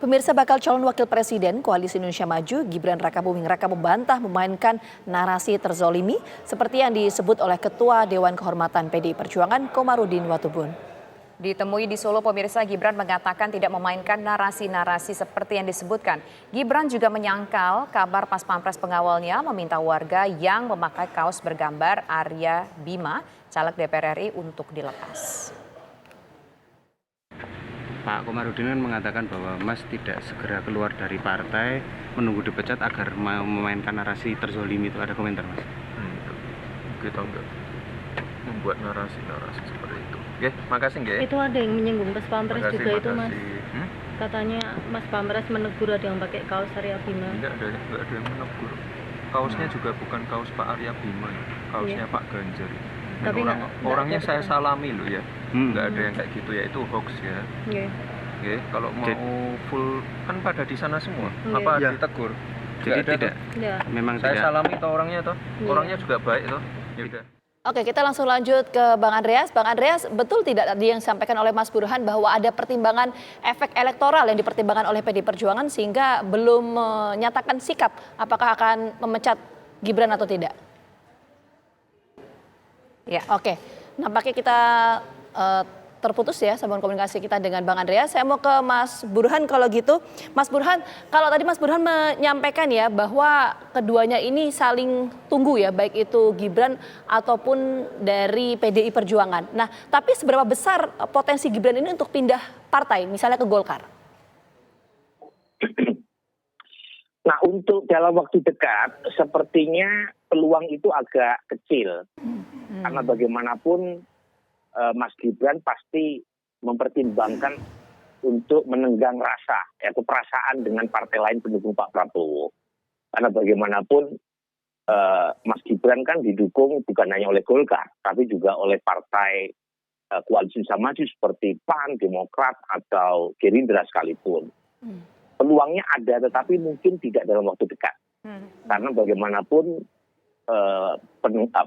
Pemirsa, bakal calon wakil presiden Koalisi Indonesia Maju, Gibran Rakabuming Raka membantah memainkan narasi terzolimi seperti yang disebut oleh Ketua Dewan Kehormatan PDI Perjuangan Komarudin Watubun. Ditemui di Solo, pemirsa, Gibran mengatakan tidak memainkan narasi-narasi seperti yang disebutkan. Gibran juga menyangkal kabar pas pampres pengawalnya meminta warga yang memakai kaos bergambar Arya Bima, caleg DPR RI, untuk dilepas. Pak Komarudin kan mengatakan bahwa Mas tidak segera keluar dari partai, menunggu dipecat agar memainkan narasi terzolimi itu. Ada komentar, Mas? Kita enggak membuat narasi-narasi seperti itu. Oke, makasih nggak ya? Itu ada yang menyinggung Mas Pampres Makasih, juga itu, Mas. Hmm? Katanya Mas Pampres menegur ada yang pakai kaos Arya Bima. Enggak ada yang menegur. Kaosnya juga bukan kaos Pak Arya Bima, kaosnya Pak Ganjar. Tapi orangnya enggak saya salami loh ya. Enggak ada yang kayak gitu ya, itu hoax ya. Oke, kalau mau full kan pada di sana semua. Apa ditegur? Jadi tidak. Memang saya tidak. salami toh orangnya toh. Orangnya juga baik toh. Ya udah. Oke, kita langsung lanjut ke Bang Andreas. Bang Andreas, betul tidak tadi yang disampaikan oleh Mas Burhan bahwa ada pertimbangan efek elektoral yang dipertimbangkan oleh PDI Perjuangan sehingga belum menyatakan sikap apakah akan memecat Gibran atau tidak? Ya, oke. Nampaknya kita terputus ya sambungan komunikasi kita dengan Bang Andreas. Saya mau ke Mas Burhan kalau gitu. Mas Burhan, kalau tadi Mas Burhan menyampaikan ya bahwa keduanya ini saling tunggu ya, baik itu Gibran ataupun dari PDI Perjuangan. Nah, tapi seberapa besar potensi Gibran ini untuk pindah partai, misalnya ke Golkar? Nah, untuk dalam waktu dekat, sepertinya peluang itu agak kecil. Karena bagaimanapun Mas Gibran pasti mempertimbangkan untuk menenggang rasa, yaitu perasaan dengan partai lain pendukung Pak Prabowo. Karena bagaimanapun Mas Gibran kan didukung bukan hanya oleh Golkar, tapi juga oleh partai Koalisi Indonesia Maju seperti PAN, Demokrat, atau Gerindra sekalipun. Peluangnya ada, tetapi mungkin tidak dalam waktu dekat. Karena bagaimanapun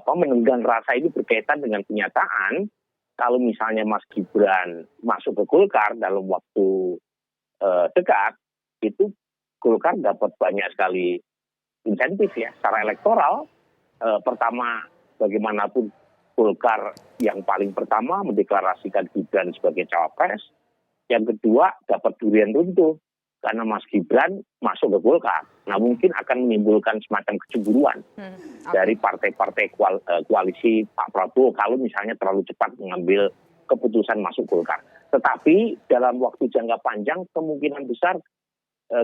menenggang rasa ini berkaitan dengan kenyataan. Kalau misalnya Mas Gibran masuk ke Golkar dalam waktu dekat, itu Golkar dapat banyak sekali insentif ya secara elektoral. Pertama, bagaimanapun Golkar yang paling pertama mendeklarasikan Gibran sebagai cawapres. Yang kedua, dapat durian runtuh karena Mas Gibran masuk ke Golkar. Nah, mungkin akan menimbulkan semacam kecemburuan dari partai-partai koalisi Pak Prabowo kalau misalnya terlalu cepat mengambil keputusan masuk Golkar. Tetapi dalam waktu jangka panjang kemungkinan besar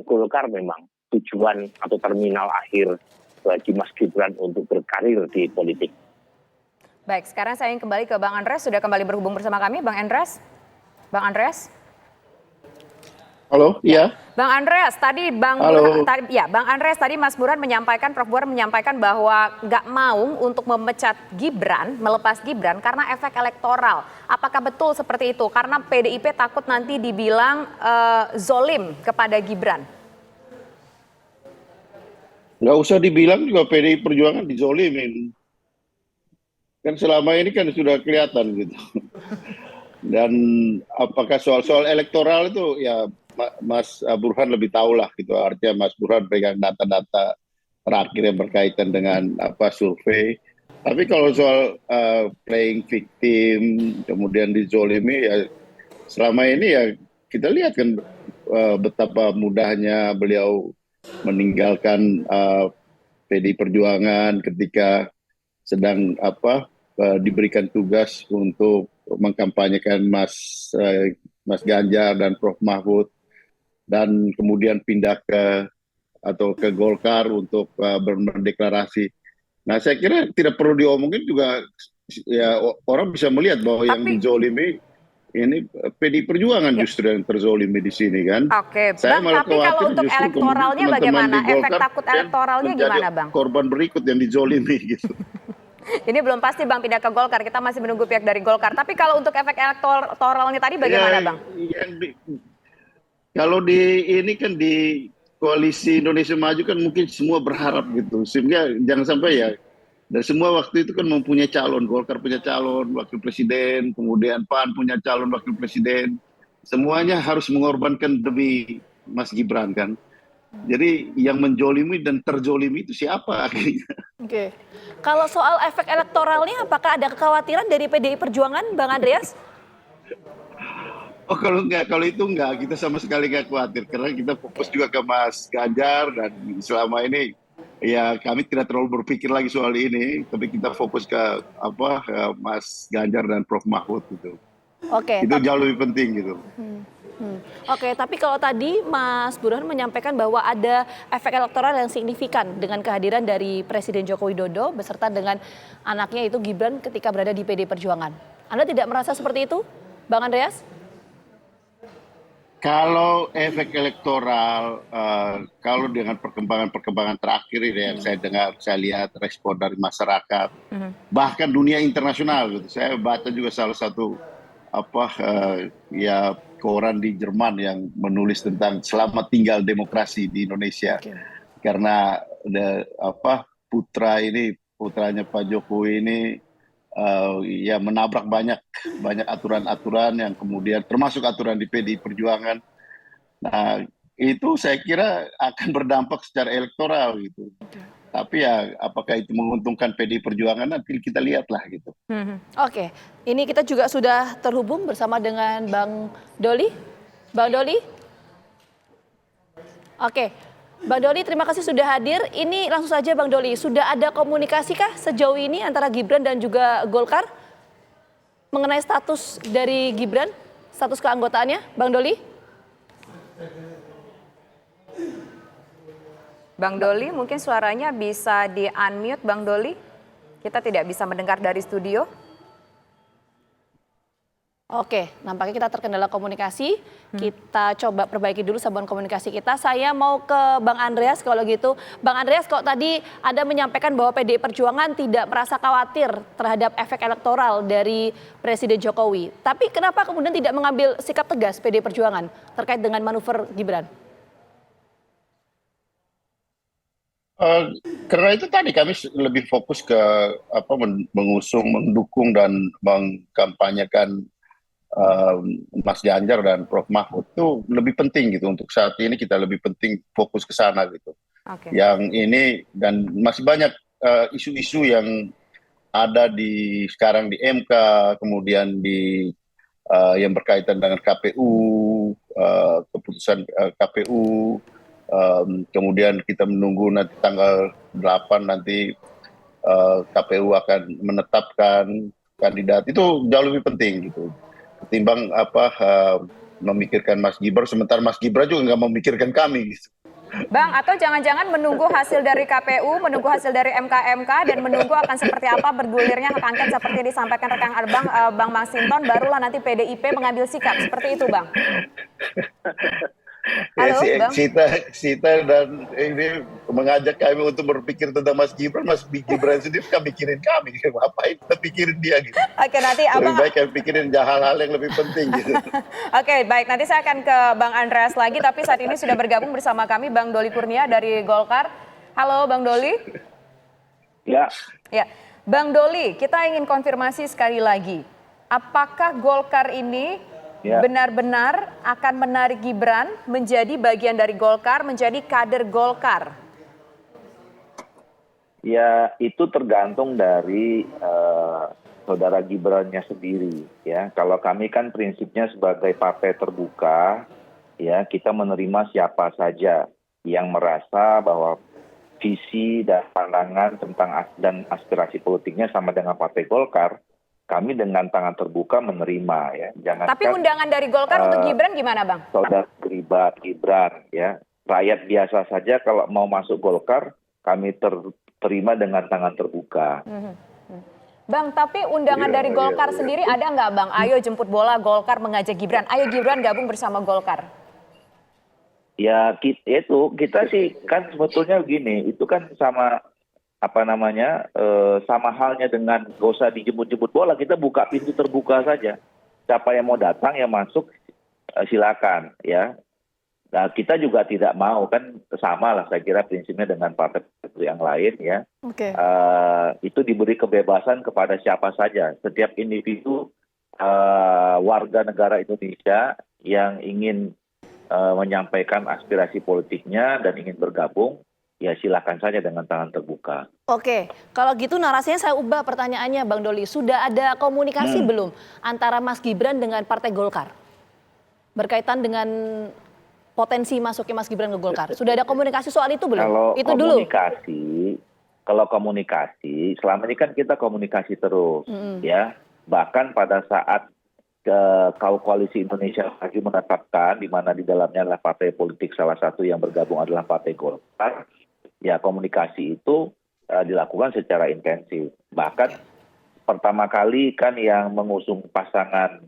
Golkar memang tujuan atau terminal akhir bagi Mas Gibran untuk berkarir di politik. Baik, sekarang saya ingin kembali ke Bang Andreas, sudah kembali berhubung bersama kami. Bang Andreas? Halo, iya. Bang Andreas, tadi Bang Andreas tadi Mas Burhan menyampaikan, Prof. Burhan menyampaikan bahwa nggak mau untuk memecat Gibran, melepas Gibran karena efek elektoral. Apakah betul seperti itu? Karena PDIP takut nanti dibilang zolim kepada Gibran. Nggak usah dibilang juga PDI Perjuangan dizolimin. Kan selama ini kan sudah kelihatan gitu. Dan apakah soal elektoral itu ya Mas Burhan lebih tahu lah gitu, artinya Mas Burhan pegang data-data terakhir yang berkaitan dengan survei. Tapi kalau soal playing victim kemudian dizolimi ya selama ini ya kita lihat kan betapa mudahnya beliau meninggalkan PDI Perjuangan ketika sedang diberikan tugas untuk mengkampanyekan Mas Ganjar dan Prof Mahfud, dan kemudian pindah ke Golkar untuk berdeklarasi. Nah, saya kira tidak perlu diomongin juga ya, orang bisa melihat bahwa yang dizolimi ini PDI Perjuangan justru yang terzolimi di sini kan. Oke, Bang, tapi kalau untuk elektoralnya bagaimana? Efek takut elektoralnya gimana, Bang? Korban berikut yang dizolimi gitu. Ini belum pasti Bang pindah ke Golkar, kita masih menunggu pihak dari Golkar. Tapi kalau untuk efek elektoralnya tadi bagaimana Bang? Kalau ini kan di Koalisi Indonesia Maju kan mungkin semua berharap gitu. Sehingga jangan sampai ya, dan semua waktu itu kan mempunyai calon. Golkar punya calon wakil presiden, kemudian PAN punya calon wakil presiden. Semuanya harus mengorbankan demi Mas Gibran kan. Jadi yang menjolimi dan terjolimi itu siapa akhirnya? Oke. Kalau soal efek elektoralnya, apakah ada kekhawatiran dari PDI Perjuangan, Bang Andreas? Oh kalau itu enggak, kita sama sekali nggak khawatir karena kita fokus juga ke Mas Ganjar dan selama ini ya kami tidak terlalu berpikir lagi soal ini, tapi kita fokus ke Mas Ganjar dan Prof Mahfud gitu. Oke. Itu jauh lebih penting gitu. Oke, tapi kalau tadi Mas Burhan menyampaikan bahwa ada efek elektoral yang signifikan dengan kehadiran dari Presiden Joko Widodo beserta dengan anaknya itu Gibran ketika berada di PD Perjuangan. Anda tidak merasa seperti itu, Bang Andreas? Kalau efek elektoral, kalau dengan perkembangan terakhir ini yang saya dengar, saya lihat respon dari masyarakat, bahkan dunia internasional gitu. Saya baca juga salah satu koran di Jerman yang menulis tentang selamat tinggal demokrasi di Indonesia. Karena putranya Pak Jokowi ini menabrak banyak aturan-aturan yang kemudian termasuk aturan di PDI Perjuangan. Nah, itu saya kira akan berdampak secara elektoral gitu. Tapi ya apakah itu menguntungkan PDI Perjuangan nanti kita lihatlah gitu. Oke, ini kita juga sudah terhubung bersama dengan Bang Doli. Bang Doli? Oke, Bang Doli terima kasih sudah hadir. Ini langsung saja Bang Doli, sudah ada komunikasikah sejauh ini antara Gibran dan juga Golkar mengenai status dari Gibran, status keanggotaannya, Bang Doli? Bang Doli, mungkin suaranya bisa di-unmute, Bang Doli. Kita tidak bisa mendengar dari studio. Oke, nampaknya kita terkendala komunikasi. Kita coba perbaiki dulu saluran komunikasi kita. Saya mau ke Bang Andreas kalau gitu. Bang Andreas, kok tadi Anda menyampaikan bahwa PDI Perjuangan tidak merasa khawatir terhadap efek elektoral dari Presiden Jokowi. Tapi kenapa kemudian tidak mengambil sikap tegas PDI Perjuangan terkait dengan manuver Gibran? Karena itu tadi kami lebih fokus ke mengusung, mendukung dan mengkampanyekan Mas Ganjar dan Prof Mahfud itu lebih penting gitu. Untuk saat ini kita lebih penting fokus ke sana gitu. Yang ini dan masih banyak isu-isu yang ada sekarang di MK, kemudian yang berkaitan dengan KPU, keputusan KPU. Kemudian kita menunggu nanti tanggal 8 nanti KPU akan menetapkan kandidat. Itu jauh lebih penting gitu ketimbang memikirkan Mas Gibran, sementara Mas Gibran juga nggak memikirkan kami gitu. Bang, atau jangan-jangan menunggu hasil dari KPU, menunggu hasil dari MK dan menunggu akan seperti apa bergulirnya hak angket seperti disampaikan rekan Arbang, Bang Masinton, barulah nanti PDIP mengambil sikap seperti itu, Bang. Halo, Bang. Sita dan ini mengajak kami untuk berpikir tentang Mas Gibran. Mas Gibran sendiri kan mikirin kami, ngapain kita pikirin dia gitu. Oke, nanti Abang. Lebih baik kami pikirin hal-hal yang lebih penting gitu. Oke, baik. Nanti saya akan ke Bang Andreas lagi, tapi saat ini sudah bergabung bersama kami Bang Doli Kurnia dari Golkar. Halo, Bang Doli. Ya. Ya, Bang Doli, kita ingin konfirmasi sekali lagi. Apakah Golkar ini benar-benar akan menarik Gibran menjadi bagian dari Golkar, menjadi kader Golkar? Ya, itu tergantung dari saudara Gibrannya sendiri. Ya, kalau kami kan prinsipnya sebagai partai terbuka, ya kita menerima siapa saja yang merasa bahwa visi dan pandangan tentang dan aspirasi politiknya sama dengan partai Golkar. Kami dengan tangan terbuka menerima ya. Jangan. Tapi undangan dari Golkar untuk Gibran gimana, Bang? Saudara Gibran ya. Rakyat biasa saja kalau mau masuk Golkar, kami terima dengan tangan terbuka. Bang, tapi undangan dari Golkar sendiri ada nggak, Bang? Ayo jemput bola Golkar mengajak Gibran. Ayo Gibran gabung bersama Golkar. Ya kita sih kan sebetulnya begini, itu kan sama sama halnya dengan gak usah dijemput-jemput bola, kita buka pintu terbuka saja. Siapa yang mau datang, yang masuk, silakan ya. Nah, kita juga tidak mau, kan sama lah saya kira prinsipnya dengan partai yang lain ya. Itu diberi kebebasan kepada siapa saja. Setiap individu warga negara Indonesia yang ingin menyampaikan aspirasi politiknya dan ingin bergabung, ya silakan saja dengan tangan terbuka. Oke, kalau gitu narasinya saya ubah pertanyaannya Bang Doli. Sudah ada komunikasi belum antara Mas Gibran dengan Partai Golkar? Berkaitan dengan potensi masuknya Mas Gibran ke Golkar. Sudah ada komunikasi soal itu belum? Itu dulu. Kalau komunikasi, selama ini kan kita komunikasi terus, ya. Bahkan pada saat koalisi Indonesia Maju menetapkan, di mana di dalamnya adalah partai politik salah satu yang bergabung adalah Partai Golkar, ya komunikasi itu dilakukan secara intensif. Bahkan pertama kali kan yang mengusung pasangan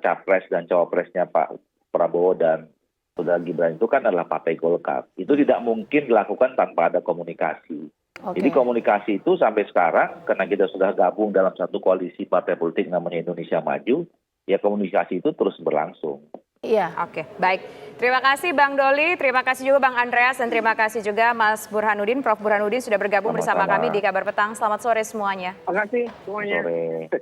capres dan cawapresnya Pak Prabowo dan Saudara Gibran itu kan adalah Partai Golkar. Itu tidak mungkin dilakukan tanpa ada komunikasi. Jadi komunikasi itu sampai sekarang, karena kita sudah gabung dalam satu koalisi partai politik namanya Indonesia Maju, ya komunikasi itu terus berlangsung. Iya. Oke, baik. Terima kasih Bang Doli, terima kasih juga Bang Andreas, dan terima kasih juga Mas Burhanuddin, Prof. Burhanuddin sudah bergabung bersama kami di Kabar Petang. Selamat sore semuanya. Terima kasih semuanya. Sore.